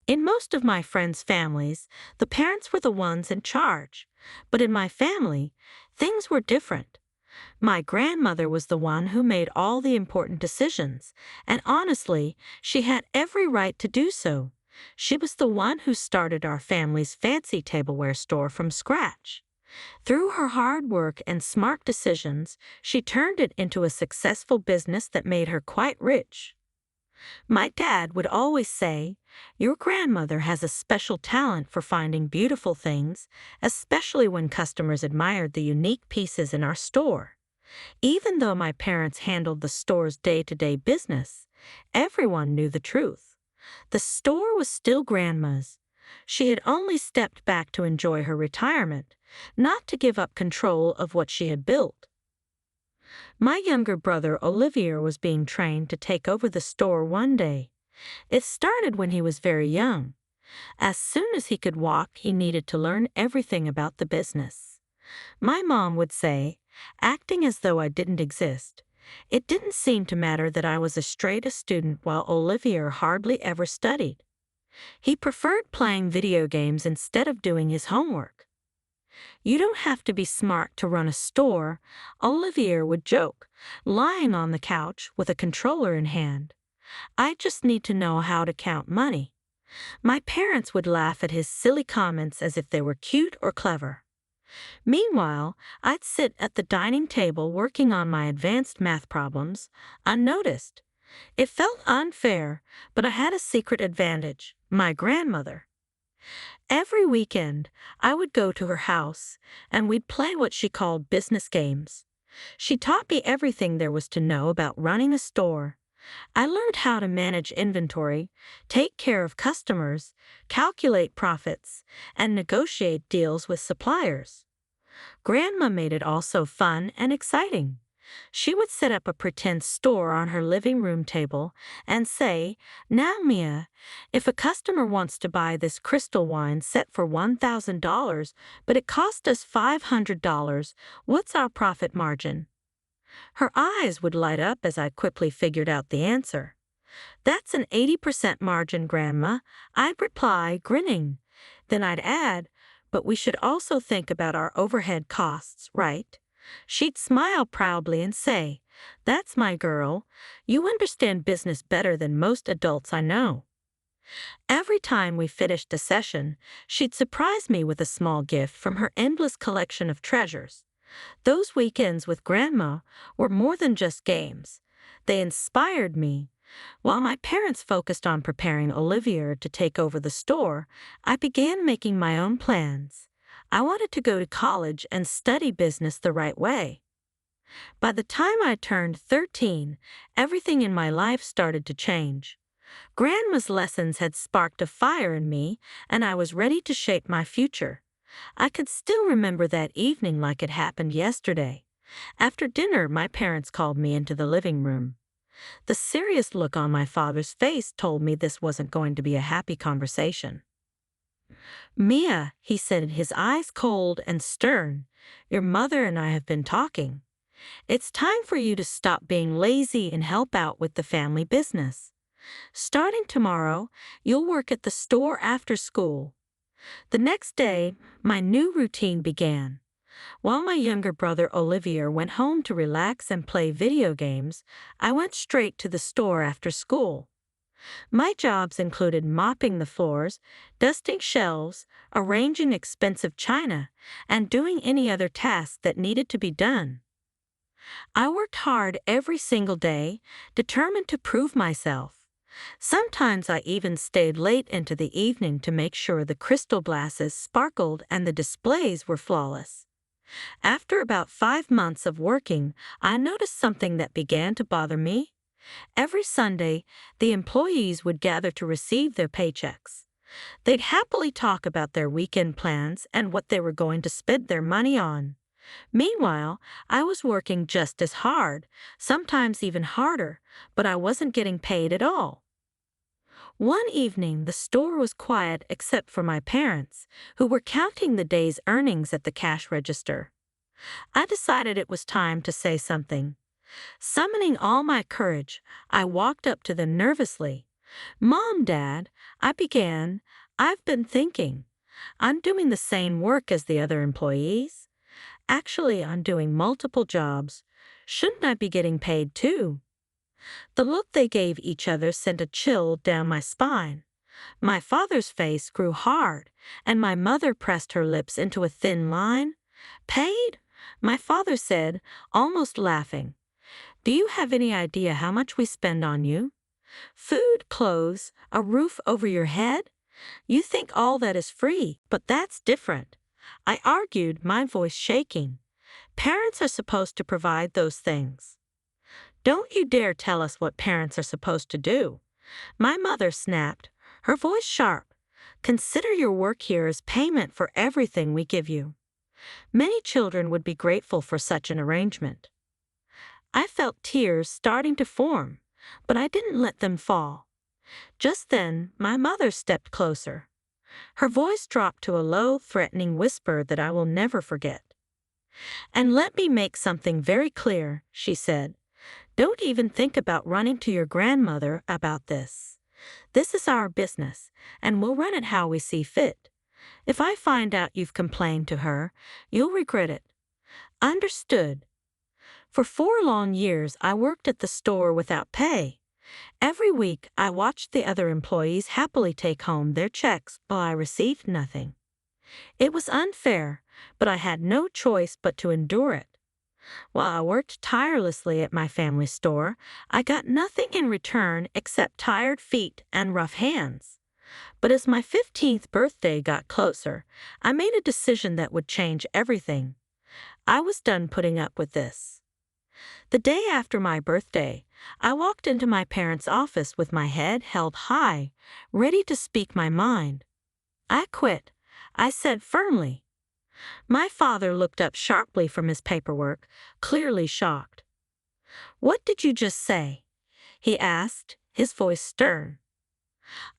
In most of my friends' families, the parents were the ones in charge. But in my family, things were different. My grandmother was the one who made all the important decisions, and honestly, she had every right to do so. She was the one who started our family's fancy tableware store from scratch. Through her hard work and smart decisions, she turned it into a successful business that made her quite rich. My dad would always say, "Your grandmother has a special talent for finding beautiful things, especially when customers admired the unique pieces in our store." Even though my parents handled the store's day-to-day business, everyone knew the truth. The store was still Grandma's. She had only stepped back to enjoy her retirement, not to give up control of what she had built. My younger brother Olivier was being trained to take over the store one day. It started when he was very young. As soon as he could walk, he needed to learn everything about the business. My mom would say, acting as though I didn't exist, it didn't seem to matter that I was a straight A student while Olivier hardly ever studied. He preferred playing video games instead of doing his homework. "You don't have to be smart to run a store," Olivier would joke, lying on the couch with a controller in hand. "I just need to know how to count money." My parents would laugh at his silly comments as if they were cute or clever. Meanwhile, I'd sit at the dining table working on my advanced math problems, unnoticed. It felt unfair, but I had a secret advantage: my grandmother. Every weekend, I would go to her house, and we'd play what she called business games. She taught me everything there was to know about running a store. I learned how to manage inventory, take care of customers, calculate profits, and negotiate deals with suppliers. Grandma made it all so fun and exciting. She would set up a pretend store on her living room table and say, "Now, Mia, if a customer wants to buy this crystal wine set for $1,000, but it cost us $500, what's our profit margin?" Her eyes would light up as I quickly figured out the answer. "That's an 80% margin, Grandma," I'd reply, grinning. Then I'd add, "But we should also think about our overhead costs, right?" She'd smile proudly and say, "That's my girl. You understand business better than most adults I know." Every time we finished a session, she'd surprise me with a small gift from her endless collection of treasures. Those weekends with Grandma were more than just games. They inspired me. While my parents focused on preparing Olivier to take over the store, I began making my own plans. I wanted to go to college and study business the right way. By the time I turned 13, everything in my life started to change. Grandma's lessons had sparked a fire in me, and I was ready to shape my future. I could still remember that evening like it happened yesterday. After dinner, my parents called me into the living room. The serious look on my father's face told me this wasn't going to be a happy conversation. "Mia," he said, his eyes cold and stern, "your mother and I have been talking. It's time for you to stop being lazy and help out with the family business. Starting tomorrow, you'll work at the store after school." The next day, my new routine began. While my younger brother Olivier went home to relax and play video games, I went straight to the store after school. My jobs included mopping the floors, dusting shelves, arranging expensive china, and doing any other tasks that needed to be done. I worked hard every single day, determined to prove myself. Sometimes I even stayed late into the evening to make sure the crystal glasses sparkled and the displays were flawless. After about 5 months of working, I noticed something that began to bother me. Every Sunday, the employees would gather to receive their paychecks. They'd happily talk about their weekend plans and what they were going to spend their money on. Meanwhile, I was working just as hard, sometimes even harder, but I wasn't getting paid at all. One evening, the store was quiet except for my parents, who were counting the day's earnings at the cash register. I decided it was time to say something. Summoning all my courage, I walked up to them nervously. "Mom, Dad," I began, "I've been thinking. I'm doing the same work as the other employees. Actually, I'm doing multiple jobs. Shouldn't I be getting paid too?" The look they gave each other sent a chill down my spine. My father's face grew hard, and my mother pressed her lips into a thin line. "Paid?" my father said, almost laughing. "Do you have any idea how much we spend on you? Food, clothes, a roof over your head? You think all that is free, but that's different." I argued, my voice shaking. "Parents are supposed to provide those things." "Don't you dare tell us what parents are supposed to do," my mother snapped, her voice sharp. "Consider your work here as payment for everything we give you." Many children would be grateful for such an arrangement. I felt tears starting to form, but I didn't let them fall. Just then, my mother stepped closer. Her voice dropped to a low, threatening whisper that I will never forget. "And let me make something very clear," she said. "Don't even think about running to your grandmother about this. This is our business, and we'll run it how we see fit. If I find out you've complained to her, you'll regret it. Understood?" For 4 long years, I worked at the store without pay. Every week, I watched the other employees happily take home their checks while I received nothing. It was unfair, but I had no choice but to endure it. While I worked tirelessly at my family store, I got nothing in return except tired feet and rough hands. But as my 15th birthday got closer, I made a decision that would change everything. I was done putting up with this. The day after my birthday, I walked into my parents' office with my head held high, ready to speak my mind. "I quit," I said firmly. My father looked up sharply from his paperwork, clearly shocked. "What did you just say?" he asked, his voice stern.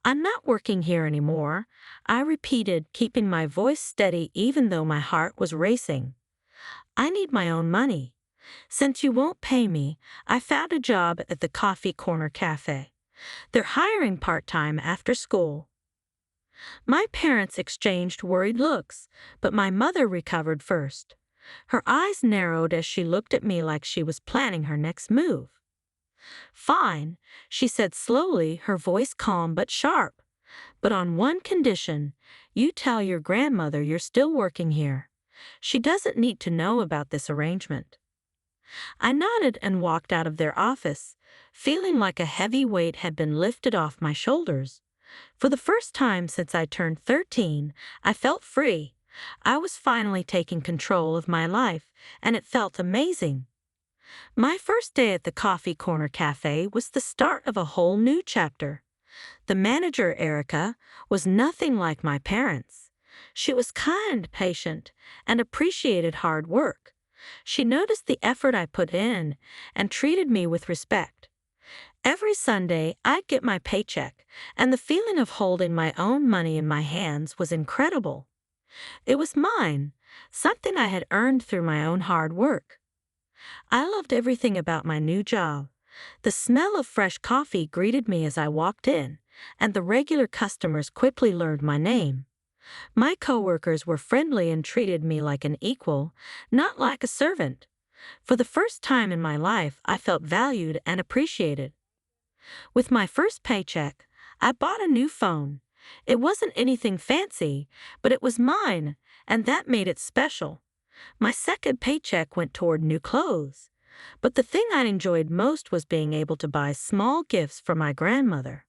"I'm not working here anymore," I repeated, keeping my voice steady even though my heart was racing. "I need my own money. Since you won't pay me, I found a job at the Coffee Corner Cafe. They're hiring part-time after school." My parents exchanged worried looks, but my mother recovered first. Her eyes narrowed as she looked at me like she was planning her next move. "Fine," she said slowly, her voice calm but sharp. "But on one condition, you tell your grandmother you're still working here. She doesn't need to know about this arrangement." I nodded and walked out of their office, feeling like a heavy weight had been lifted off my shoulders. For the first time since I turned 13, I felt free. I was finally taking control of my life, and it felt amazing. My first day at the Coffee Corner Cafe was the start of a whole new chapter. The manager, Erica, was nothing like my parents. She was kind, patient, and appreciated hard work. She noticed the effort I put in and treated me with respect. Every Sunday, I'd get my paycheck, and the feeling of holding my own money in my hands was incredible. It was mine, something I had earned through my own hard work. I loved everything about my new job. The smell of fresh coffee greeted me as I walked in, and the regular customers quickly learned my name. My coworkers were friendly and treated me like an equal, not like a servant. For the first time in my life, I felt valued and appreciated. With my first paycheck, I bought a new phone. It wasn't anything fancy, but it was mine, and that made it special. My second paycheck went toward new clothes. But the thing I enjoyed most was being able to buy small gifts for my grandmother.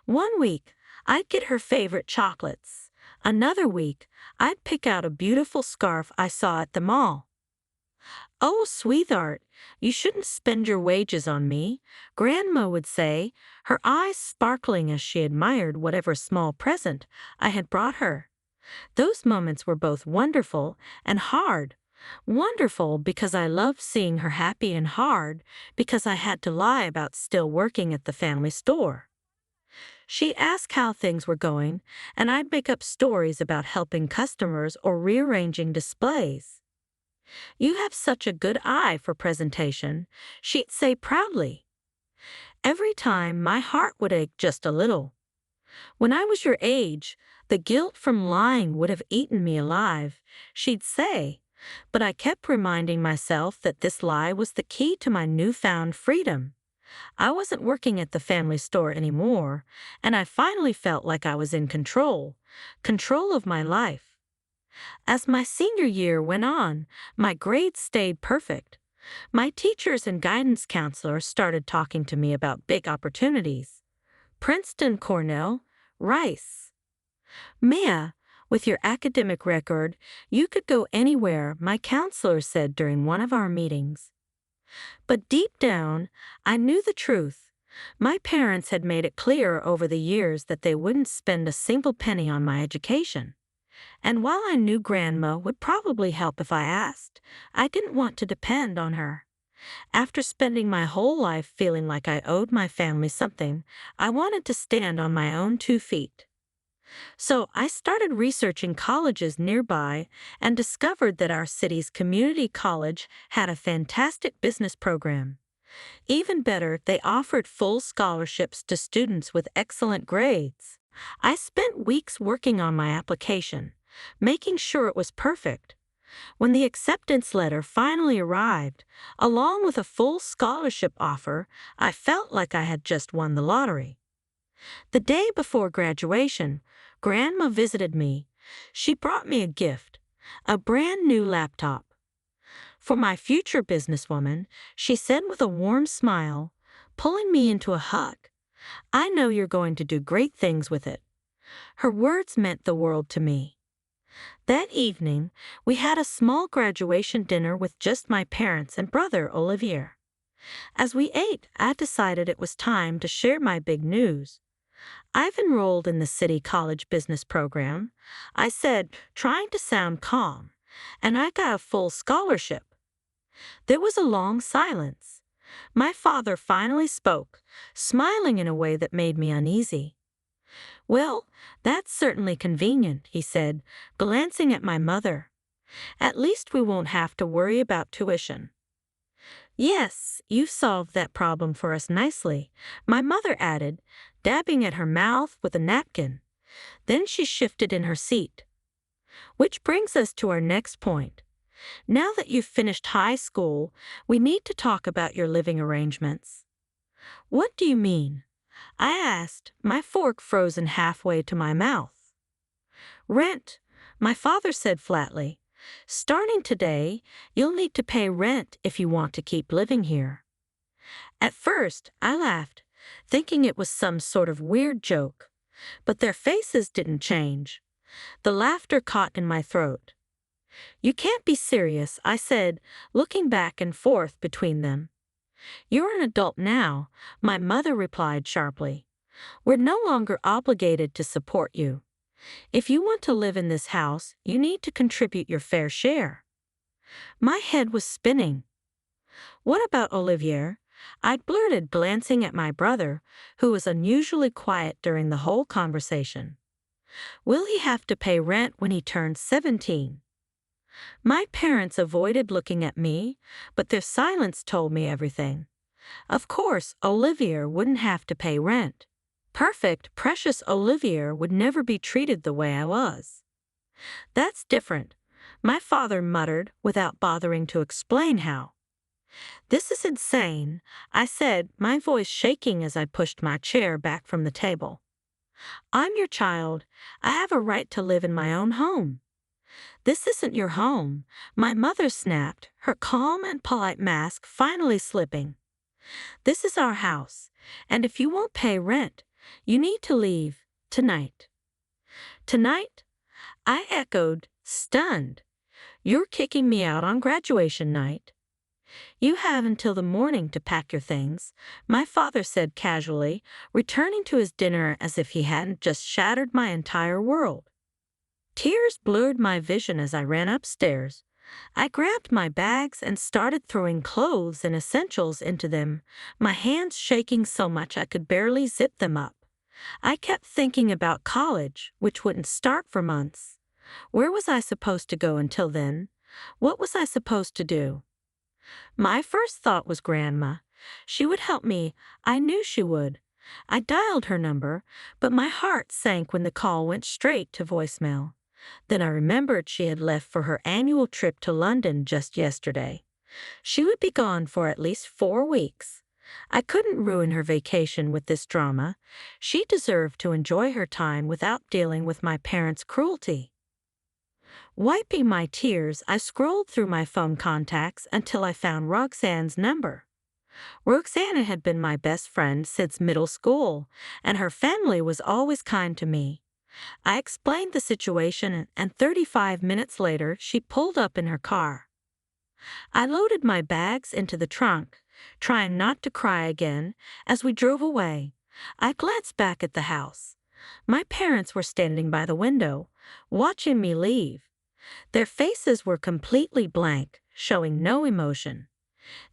One week, I'd get her favorite chocolates. Another week, I'd pick out a beautiful scarf I saw at the mall. "Oh, sweetheart, you shouldn't spend your wages on me," Grandma would say, her eyes sparkling as she admired whatever small present I had brought her. Those moments were both wonderful and hard. Wonderful because I loved seeing her happy, and hard because I had to lie about still working at the family store. She'd ask how things were going, and I'd make up stories about helping customers or rearranging displays. "You have such a good eye for presentation," she'd say proudly. Every time, my heart would ache just a little. When I was your age, the guilt from lying would have eaten me alive, she'd say, but I kept reminding myself that this lie was the key to my newfound freedom. I wasn't working at the family store anymore, and I finally felt like I was in control of my life. As my senior year went on, my grades stayed perfect. My teachers and guidance counselors started talking to me about big opportunities. Princeton, Cornell, Rice. Mia, with your academic record, you could go anywhere, my counselor said during one of our meetings. But deep down, I knew the truth. My parents had made it clear over the years that they wouldn't spend a single penny on my education. And while I knew Grandma would probably help if I asked, I didn't want to depend on her. After spending my whole life feeling like I owed my family something, I wanted to stand on my own 2 feet. So I started researching colleges nearby and discovered that our city's community college had a fantastic business program. Even better, they offered full scholarships to students with excellent grades. I spent weeks working on my application, making sure it was perfect. When the acceptance letter finally arrived, along with a full scholarship offer, I felt like I had just won the lottery. The day before graduation, Grandma visited me. She brought me a gift, a brand new laptop. For my future businesswoman, she said with a warm smile, pulling me into a hug, I know you're going to do great things with it. Her words meant the world to me. That evening, we had a small graduation dinner with just my parents and brother Olivier. As we ate, I decided it was time to share my big news. I've enrolled in the city college business program, I said, trying to sound calm, and I got a full scholarship. There was a long silence. My father finally spoke, smiling in a way that made me uneasy. Well, that's certainly convenient, he said, glancing at my mother. At least we won't have to worry about tuition. Yes, you solved that problem for us nicely, my mother added, dabbing at her mouth with a napkin. Then she shifted in her seat. Which brings us to our next point. Now that you've finished high school, we need to talk about your living arrangements. What do you mean? I asked, my fork frozen halfway to my mouth. Rent, my father said flatly. Starting today, you'll need to pay rent if you want to keep living here. At first, I laughed, thinking it was some sort of weird joke. But their faces didn't change. The laughter caught in my throat. You can't be serious, I said, looking back and forth between them. You're an adult now, my mother replied sharply. We're no longer obligated to support you. If you want to live in this house, you need to contribute your fair share. My head was spinning. What about Olivier? I'd blurted, glancing at my brother, who was unusually quiet during the whole conversation. Will he have to pay rent when he turns 17? My parents avoided looking at me, but their silence told me everything. Of course, Olivier wouldn't have to pay rent. Perfect, precious Olivier would never be treated the way I was. That's different, my father muttered without bothering to explain how. This is insane, I said, my voice shaking as I pushed my chair back from the table. I'm your child. I have a right to live in my own home. This isn't your home, my mother snapped, her calm and polite mask finally slipping. This is our house, and if you won't pay rent, you need to leave, tonight. Tonight? I echoed, stunned. You're kicking me out on graduation night. You have until the morning to pack your things, my father said casually, returning to his dinner as if he hadn't just shattered my entire world. Tears blurred my vision as I ran upstairs. I grabbed my bags and started throwing clothes and essentials into them, my hands shaking so much I could barely zip them up. I kept thinking about college, which wouldn't start for months. Where was I supposed to go until then? What was I supposed to do? My first thought was Grandma. She would help me. I knew she would. I dialed her number, but my heart sank when the call went straight to voicemail. Then I remembered she had left for her annual trip to London just yesterday. She would be gone for at least 4 weeks. I couldn't ruin her vacation with this drama. She deserved to enjoy her time without dealing with my parents' cruelty. Wiping my tears, I scrolled through my phone contacts until I found Roxanne's number. Roxanne had been my best friend since middle school, and her family was always kind to me. I explained the situation, and 35 minutes later, she pulled up in her car. I loaded my bags into the trunk, trying not to cry again. As we drove away, I glanced back at the house. My parents were standing by the window, watching me leave. Their faces were completely blank, showing no emotion.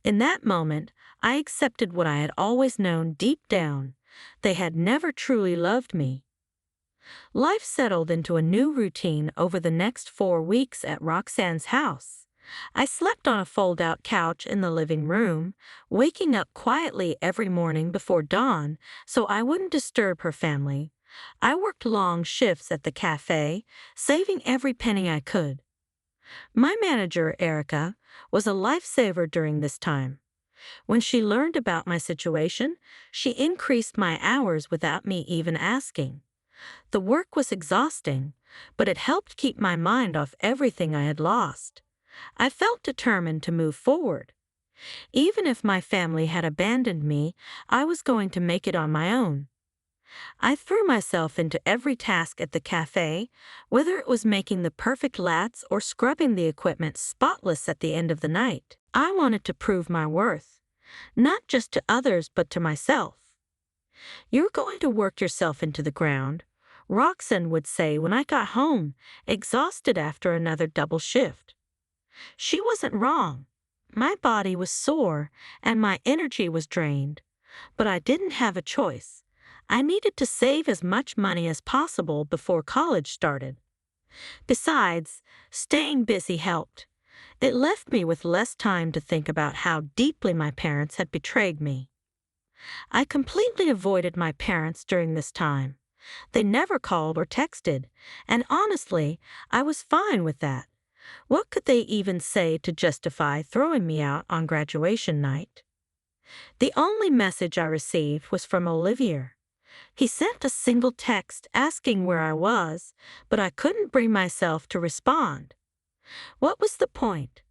In that moment, I accepted what I had always known deep down. They had never truly loved me. Life settled into a new routine over the next 4 weeks at Roxanne's house. I slept on a fold-out couch in the living room, waking up quietly every morning before dawn so I wouldn't disturb her family. I worked long shifts at the cafe, saving every penny I could. My manager, Erica, was a lifesaver during this time. When she learned about my situation, she increased my hours without me even asking. The work was exhausting, but it helped keep my mind off everything I had lost. I felt determined to move forward. Even if my family had abandoned me, I was going to make it on my own. I threw myself into every task at the cafe, whether it was making the perfect lattes or scrubbing the equipment spotless at the end of the night. I wanted to prove my worth, not just to others but to myself. "You're going to work yourself into the ground," Roxanne would say when I got home, exhausted after another double shift. She wasn't wrong. My body was sore and my energy was drained, but I didn't have a choice. I needed to save as much money as possible before college started. Besides, staying busy helped. It left me with less time to think about how deeply my parents had betrayed me. I completely avoided my parents during this time. They never called or texted, and honestly, I was fine with that. What could they even say to justify throwing me out on graduation night? The only message I received was from Olivier. He sent a single text asking where I was, but I couldn't bring myself to respond. What was the point?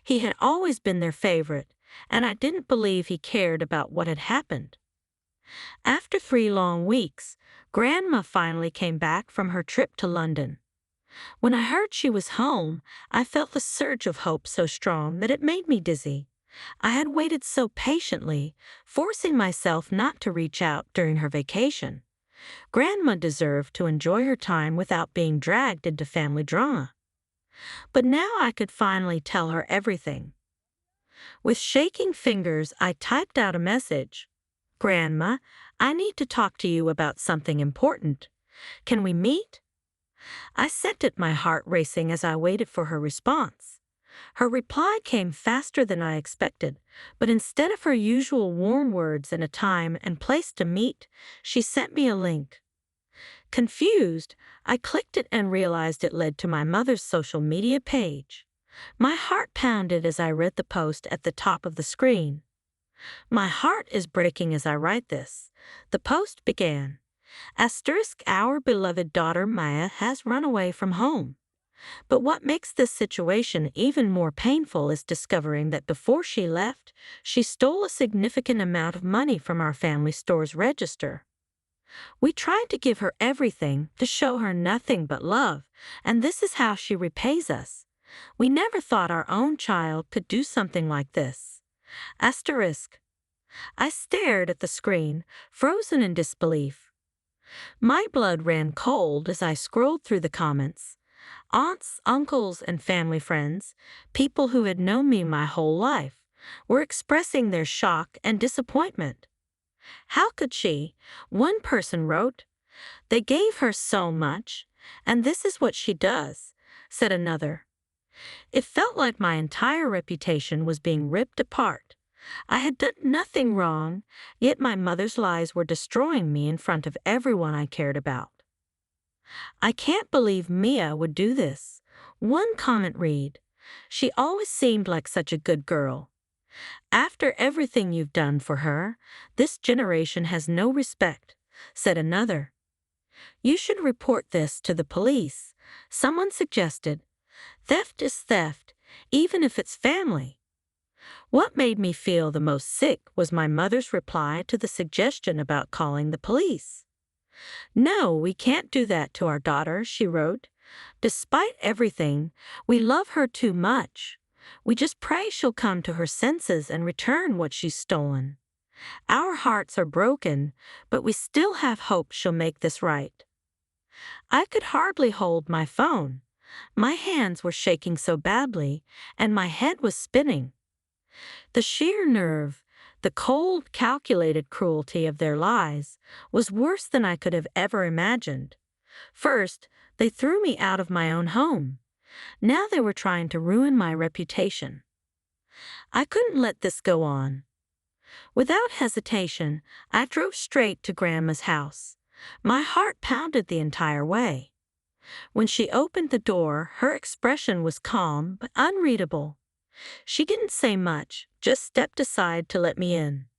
He had always been their favorite, and I didn't believe he cared about what had happened. After 3 long weeks, Grandma finally came back from her trip to London. When I heard she was home, I felt the surge of hope so strong that it made me dizzy. I had waited so patiently, forcing myself not to reach out during her vacation. Grandma deserved to enjoy her time without being dragged into family drama. But now I could finally tell her everything. With shaking fingers, I typed out a message. "Grandma, I need to talk to you about something important. Can we meet?" I sent it, my heart racing as I waited for her response. Her reply came faster than I expected, but instead of her usual warm words and a time and place to meet, she sent me a link. Confused, I clicked it and realized it led to my mother's social media page. My heart pounded as I read the post at the top of the screen. "My heart is breaking as I write this." The post began. Our beloved daughter Maya has run away from home. But what makes this situation even more painful is discovering that before she left, she stole a significant amount of money from our family store's register. We tried to give her everything, to show her nothing but love, and this is how she repays us. We never thought our own child could do something like this. Asterisk. I stared at the screen, frozen in disbelief. My blood ran cold as I scrolled through the comments. Aunts, uncles, and family friends, people who had known me my whole life, were expressing their shock and disappointment. "How could she?" one person wrote. "They gave her so much, and this is what she does," said another. It felt like my entire reputation was being ripped apart. I had done nothing wrong, yet my mother's lies were destroying me in front of everyone I cared about. I can't believe Mia would do this. One comment read, "She always seemed like such a good girl. After everything you've done for her, this generation has no respect," said another. "You should report this to the police," someone suggested. "Theft is theft, even if it's family." What made me feel the most sick was my mother's reply to the suggestion about calling the police. "No, we can't do that to our daughter," she wrote. "Despite everything, we love her too much. We just pray she'll come to her senses and return what she's stolen. Our hearts are broken, but we still have hope she'll make this right." I could hardly hold my phone. My hands were shaking so badly, and my head was spinning. The sheer nerve, the cold, calculated cruelty of their lies, was worse than I could have ever imagined. First, they threw me out of my own home. Now they were trying to ruin my reputation. I couldn't let this go on. Without hesitation, I drove straight to Grandma's house. My heart pounded the entire way. When she opened the door, her expression was calm but unreadable. She didn't say much, just stepped aside to let me in.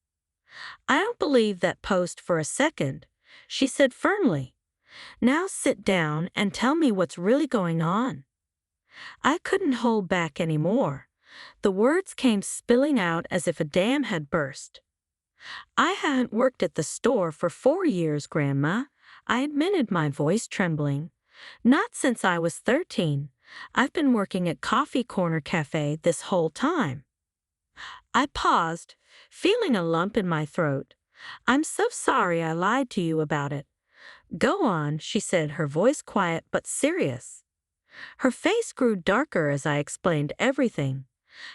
"I don't believe that post for a second," she said firmly. "Now sit down and tell me what's really going on." I couldn't hold back any more. The words came spilling out as if a dam had burst. "I haven't worked at the store for 4 years, Grandma," I admitted, my voice trembling. "Not since I was 13. I've been working at Coffee Corner Cafe this whole time." I paused, feeling a lump in my throat. "I'm so sorry I lied to you about it." "Go on," she said, her voice quiet but serious. Her face grew darker as I explained everything.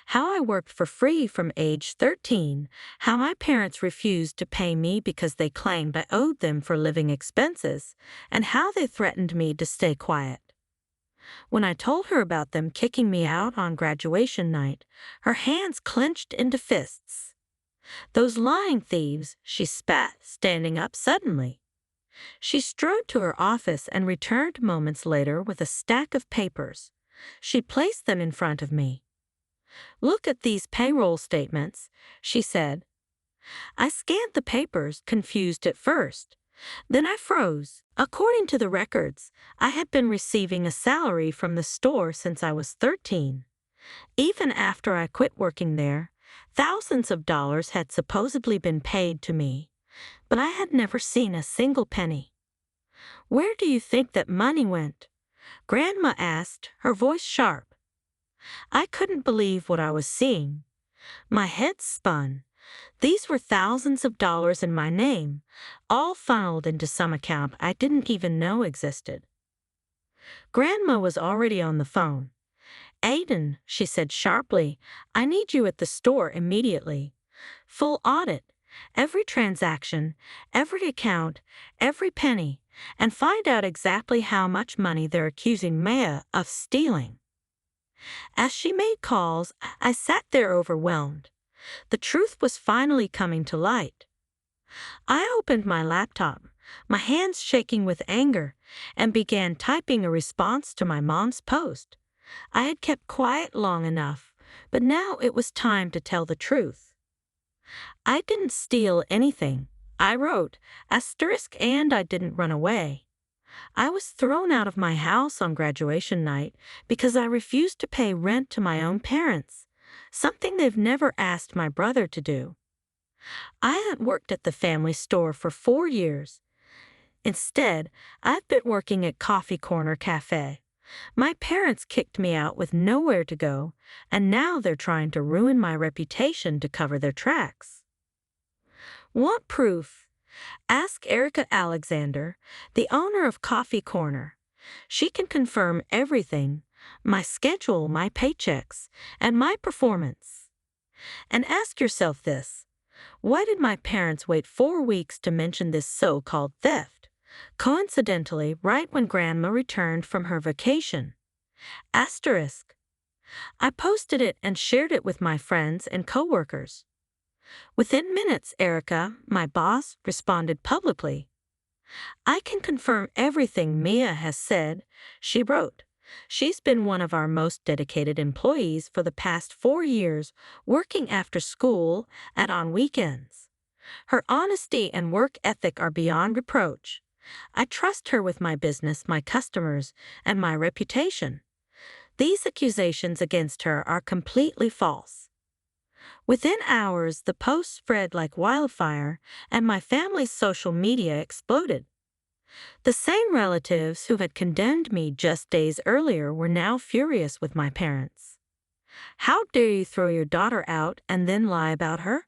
How I worked for free from age 13, how my parents refused to pay me because they claimed I owed them for living expenses, and how they threatened me to stay quiet. When I told her about them kicking me out on graduation night, her hands clenched into fists. "Those lying thieves," she spat, standing up suddenly. She strode to her office and returned moments later with a stack of papers. She placed them in front of me. "Look at these payroll statements," she said. I scanned the papers, confused at first. Then I froze. According to the records, I had been receiving a salary from the store since I was 13. Even after I quit working there, thousands of dollars had supposedly been paid to me, but I had never seen a single penny. "Where do you think that money went?" Grandma asked, her voice sharp. I couldn't believe what I was seeing. My head spun. These were thousands of dollars in my name, all funneled into some account I didn't even know existed. Grandma was already on the phone. "Aiden," she said sharply, "I need you at the store immediately. Full audit. Every transaction, every account, every penny, and find out exactly how much money they're accusing Maya of stealing." As she made calls, I sat there overwhelmed. The truth was finally coming to light. I opened my laptop, my hands shaking with anger, and began typing a response to my mom's post. I had kept quiet long enough, but now it was time to tell the truth. "I didn't steal anything," I wrote, and I didn't run away. I was thrown out of my house on graduation night because I refused to pay rent to my own parents, something they've never asked my brother to do. I hadn't worked at the family store for 4 years. Instead, I've been working at Coffee Corner Cafe. My parents kicked me out with nowhere to go, and now they're trying to ruin my reputation to cover their tracks. Want proof? Ask Erica Alexander, the owner of Coffee Corner. She can confirm everything: my schedule, my paychecks, and my performance. And ask yourself this: why did my parents wait 4 weeks to mention this so-called theft? Coincidentally, right when Grandma returned from her vacation. Asterisk. I posted it and shared it with my friends and coworkers. Within minutes, Erica, my boss, responded publicly. I can confirm everything Mia has said, she wrote. She's been one of our most dedicated employees for the past 4 years, working after school and on weekends. Her honesty and work ethic are beyond reproach. I trust her with my business, my customers, and my reputation. These accusations against her are completely false. Within hours, the post spread like wildfire, and my family's social media exploded. The same relatives who had condemned me just days earlier were now furious with my parents. How dare you throw your daughter out and then lie about her?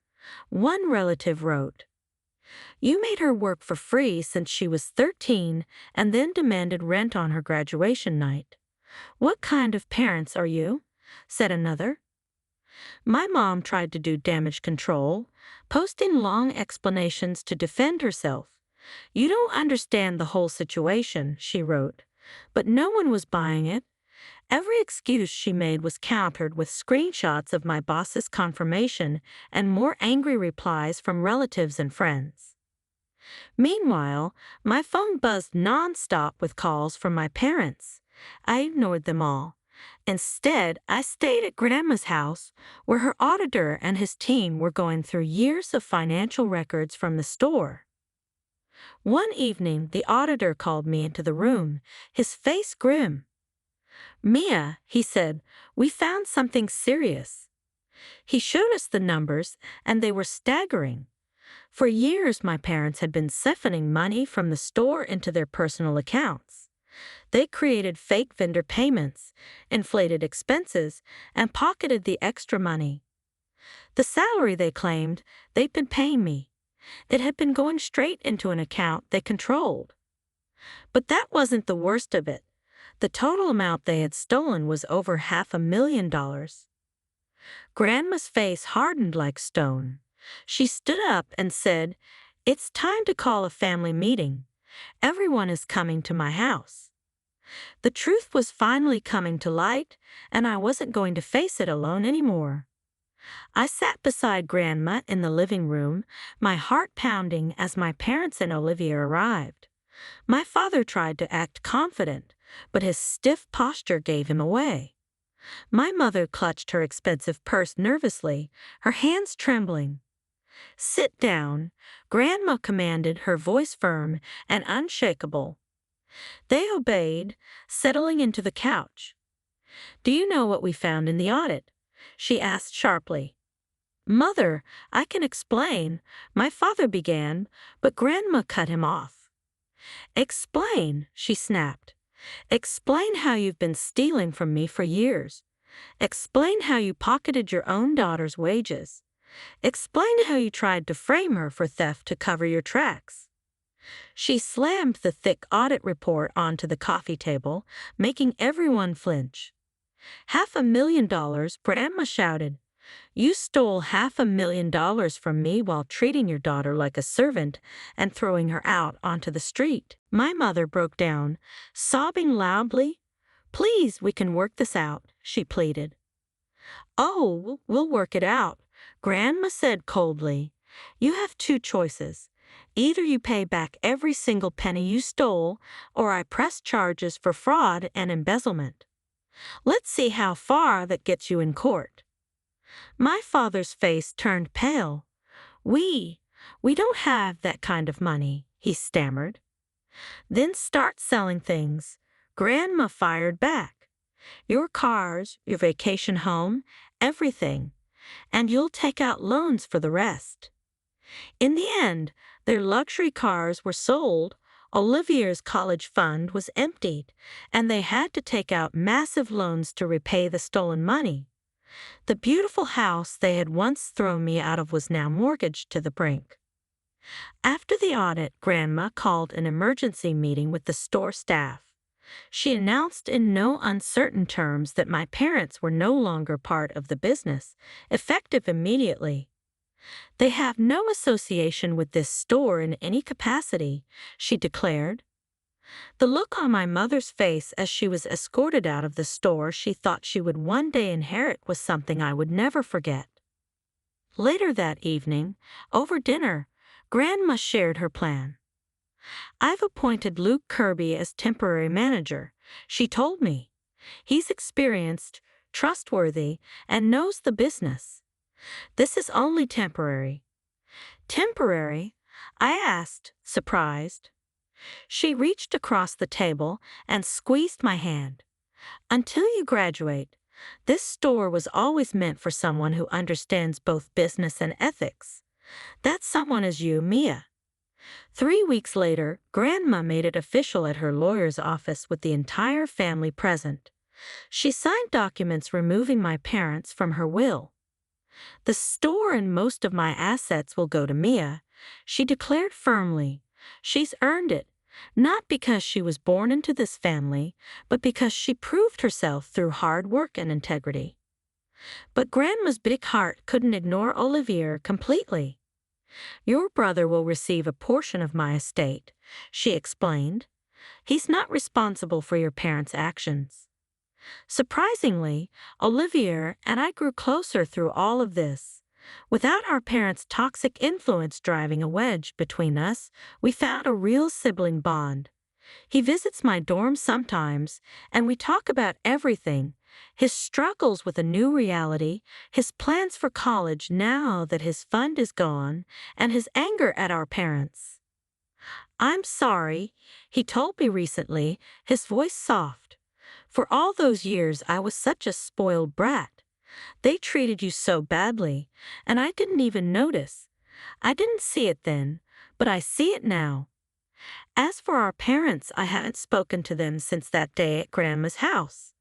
One relative wrote. You made her work for free since she was 13 and then demanded rent on her graduation night. What kind of parents are you? Said another. My mom tried to do damage control, posting long explanations to defend herself. You don't understand the whole situation, she wrote. But no one was buying it. Every excuse she made was countered with screenshots of my boss's confirmation and more angry replies from relatives and friends. Meanwhile, my phone buzzed nonstop with calls from my parents. I ignored them all. Instead, I stayed at Grandma's house, where her auditor and his team were going through years of financial records from the store. One evening, the auditor called me into the room, his face grim. Mia, he said, we found something serious. He showed us the numbers, and they were staggering. For years, my parents had been siphoning money from the store into their personal accounts. They created fake vendor payments, inflated expenses, and pocketed the extra money. The salary they claimed they'd been paying me. It had been going straight into an account they controlled. But that wasn't the worst of it. The total amount they had stolen was over $500,000. Grandma's face hardened like stone. She stood up and said, It's time to call a family meeting. Everyone is coming to my house. The truth was finally coming to light, and I wasn't going to face it alone anymore. I sat beside Grandma in the living room, my heart pounding as my parents and Olivia arrived. My father tried to act confident, but his stiff posture gave him away. My mother clutched her expensive purse nervously, her hands trembling. Sit down, Grandma commanded, her voice firm and unshakable. They obeyed, settling into the couch. Do you know what we found in the audit? She asked sharply. Mother, I can explain, my father began, but Grandma cut him off. Explain, she snapped. Explain how you've been stealing from me for years. Explain how you pocketed your own daughter's wages. Explain how you tried to frame her for theft to cover your tracks. She slammed the thick audit report onto the coffee table, making everyone flinch. $500,000, Grandma shouted. You stole $500,000 from me while treating your daughter like a servant and throwing her out onto the street. My mother broke down, sobbing loudly. Please, we can work this out, she pleaded. Oh, we'll work it out, Grandma said coldly. You have two choices. Either you pay back every single penny you stole, or I press charges for fraud and embezzlement. Let's see how far that gets you in court. My father's face turned pale. We don't have that kind of money, he stammered. Then start selling things, Grandma fired back. Your cars, your vacation home, everything. And you'll take out loans for the rest. In the end, their luxury cars were sold, Olivia's college fund was emptied, and they had to take out massive loans to repay the stolen money. The beautiful house they had once thrown me out of was now mortgaged to the brink. After the audit, Grandma called an emergency meeting with the store staff. She announced in no uncertain terms that my parents were no longer part of the business, effective immediately. They have no association with this store in any capacity, she declared. The look on my mother's face as she was escorted out of the store she thought she would one day inherit was something I would never forget. Later that evening, over dinner, Grandma shared her plan. "I've appointed Luke Kirby as temporary manager," she told me. "He's experienced, trustworthy, and knows the business. This is only temporary." "Temporary?" I asked, surprised. She reached across the table and squeezed my hand. "Until you graduate. This store was always meant for someone who understands both business and ethics. That someone is you, Mia." 3 weeks later, Grandma made it official at her lawyer's office with the entire family present. She signed documents removing my parents from her will. "The store and most of my assets will go to Mia," she declared firmly. "She's earned it, not because she was born into this family, but because she proved herself through hard work and integrity." But Grandma's big heart couldn't ignore Olivier completely. "Your brother will receive a portion of my estate," she explained. "He's not responsible for your parents' actions." Surprisingly, Olivier and I grew closer through all of this. Without our parents' toxic influence driving a wedge between us, we found a real sibling bond. He visits my dorm sometimes, and we talk about everything: his struggles with a new reality, his plans for college now that his fund is gone, and his anger at our parents. "I'm sorry," he told me recently, his voice soft. "For all those years I was such a spoiled brat. They treated you so badly, and I didn't even notice. I didn't see it then, but I see it now." As for our parents, I hadn't spoken to them since that day at Grandma's house.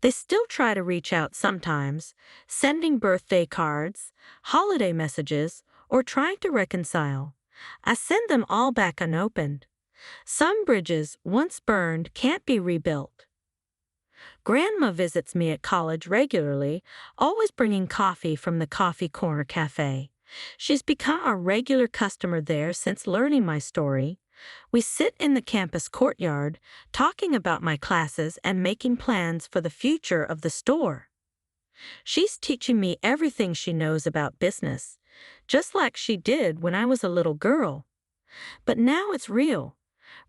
They still try to reach out sometimes, sending birthday cards, holiday messages, or trying to reconcile. I send them all back unopened. Some bridges, once burned, can't be rebuilt. Grandma visits me at college regularly, always bringing coffee from the Coffee Corner Cafe. She's become a regular customer there since learning my story. We sit in the campus courtyard, talking about my classes and making plans for the future of the store. She's teaching me everything she knows about business, just like she did when I was a little girl. But now it's real.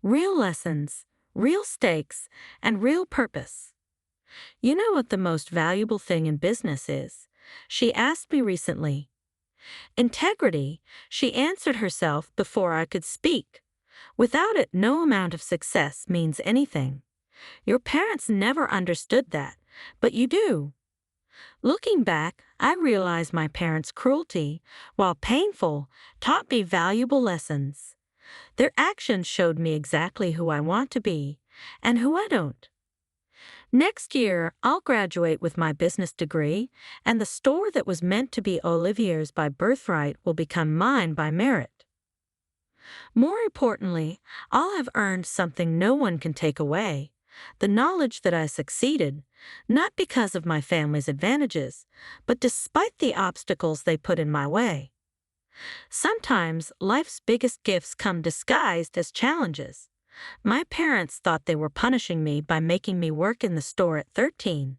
Real lessons, real stakes, and real purpose. "You know what the most valuable thing in business is?" she asked me recently. "Integrity," she answered herself before I could speak. "Without it, no amount of success means anything. Your parents never understood that, but you do." Looking back, I realize my parents' cruelty, while painful, taught me valuable lessons. Their actions showed me exactly who I want to be, and who I don't. Next year, I'll graduate with my business degree, and the store that was meant to be Olivier's by birthright will become mine by merit. More importantly, I'll have earned something no one can take away: the knowledge that I succeeded, not because of my family's advantages, but despite the obstacles they put in my way. Sometimes life's biggest gifts come disguised as challenges. My parents thought they were punishing me by making me work in the store at 13.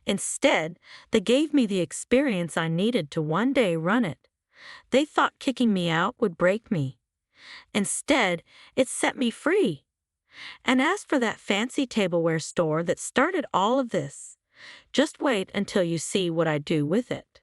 Instead, they gave me the experience I needed to one day run it. They thought kicking me out would break me. Instead, it set me free. And as for that fancy tableware store that started all of this, just wait until you see what I do with it.